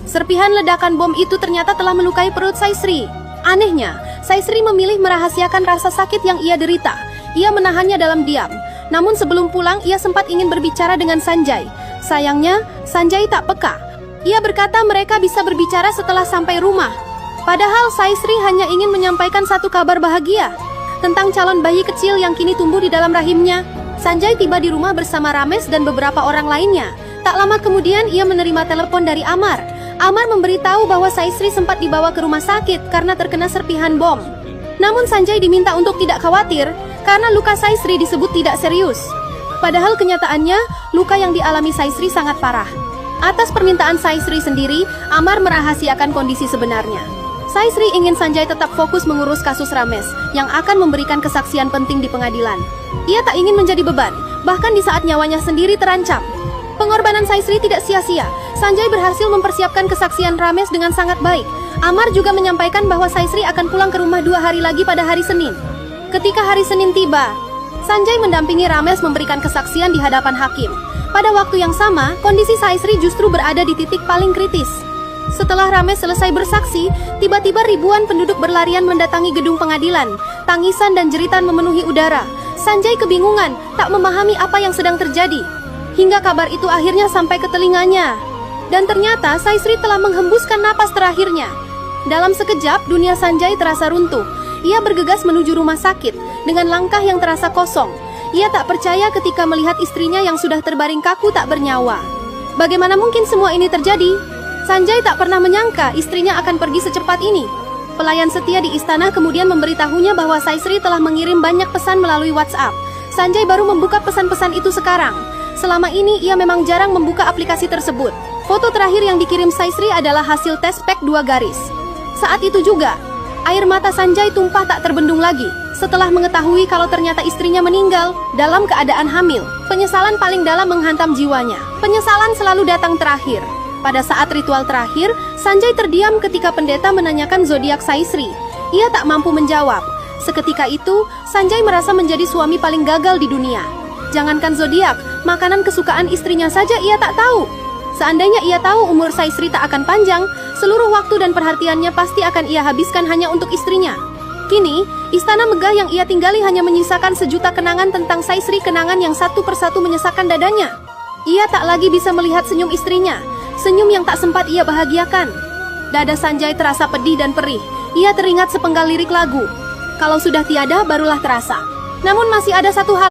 Serpihan ledakan bom itu ternyata telah melukai perut Saisri. Anehnya, Saisri memilih merahasiakan rasa sakit yang ia derita. Ia menahannya dalam diam. Namun sebelum pulang, ia sempat ingin berbicara dengan Sanjay. Sayangnya, Sanjay tak peka. Ia berkata mereka bisa berbicara setelah sampai rumah. Padahal Saisri hanya ingin menyampaikan satu kabar bahagia tentang calon bayi kecil yang kini tumbuh di dalam rahimnya. Sanjay tiba di rumah bersama Ramesh dan beberapa orang lainnya. Tak lama kemudian ia menerima telepon dari Amar. Amar memberitahu bahwa Saisri sempat dibawa ke rumah sakit karena terkena serpihan bom. Namun Sanjay diminta untuk tidak khawatir karena luka Saisri disebut tidak serius. Padahal kenyataannya, luka yang dialami Saisri sangat parah. Atas permintaan Saisri sendiri, Amar merahasiakan kondisi sebenarnya. Saisri ingin Sanjay tetap fokus mengurus kasus Ramesh yang akan memberikan kesaksian penting di pengadilan. Ia tak ingin menjadi beban, bahkan di saat nyawanya sendiri terancam. Pengorbanan Saisri tidak sia-sia. Sanjay berhasil mempersiapkan kesaksian Ramesh dengan sangat baik. Amar juga menyampaikan bahwa Saisri akan pulang ke rumah 2 hari lagi pada hari Senin. Ketika hari Senin tiba, Sanjay mendampingi Ramesh memberikan kesaksian di hadapan hakim. Pada waktu yang sama, kondisi Saisri justru berada di titik paling kritis. Setelah Ramesh selesai bersaksi, tiba-tiba ribuan penduduk berlarian mendatangi gedung pengadilan. Tangisan dan jeritan memenuhi udara. Sanjay kebingungan, tak memahami apa yang sedang terjadi. Hingga kabar itu akhirnya sampai ke telinganya. Dan ternyata Saisri telah menghembuskan napas terakhirnya. Dalam sekejap, dunia Sanjay terasa runtuh. Ia bergegas menuju rumah sakit dengan langkah yang terasa kosong. Ia tak percaya ketika melihat istrinya yang sudah terbaring kaku tak bernyawa. Bagaimana mungkin semua ini terjadi? Sanjay tak pernah menyangka istrinya akan pergi secepat ini. Pelayan setia di istana kemudian memberitahunya bahwa Saisri telah mengirim banyak pesan melalui WhatsApp. Sanjay baru membuka pesan-pesan itu sekarang. Selama ini ia memang jarang membuka aplikasi tersebut. Foto terakhir yang dikirim Saisri adalah hasil tes PEC 2 garis. Saat itu juga, air mata Sanjay tumpah tak terbendung lagi. Setelah mengetahui kalau ternyata istrinya meninggal dalam keadaan hamil, penyesalan paling dalam menghantam jiwanya. Penyesalan selalu datang terakhir. Pada saat ritual terakhir, Sanjay terdiam ketika pendeta menanyakan zodiak Saisri. Ia tak mampu menjawab. Seketika itu, Sanjay merasa menjadi suami paling gagal di dunia. Jangankan zodiak, makanan kesukaan istrinya saja ia tak tahu. Seandainya ia tahu umur Saisri tak akan panjang, seluruh waktu dan perhatiannya pasti akan ia habiskan hanya untuk istrinya. Kini, istana megah yang ia tinggali hanya menyisakan sejuta kenangan tentang Saisri, kenangan yang satu persatu menyesakkan dadanya. Ia tak lagi bisa melihat senyum istrinya, senyum yang tak sempat ia bahagiakan. Dada Sanjay terasa pedih dan perih. Ia teringat sepenggal lirik lagu. Kalau sudah tiada, barulah terasa. Namun masih ada satu hal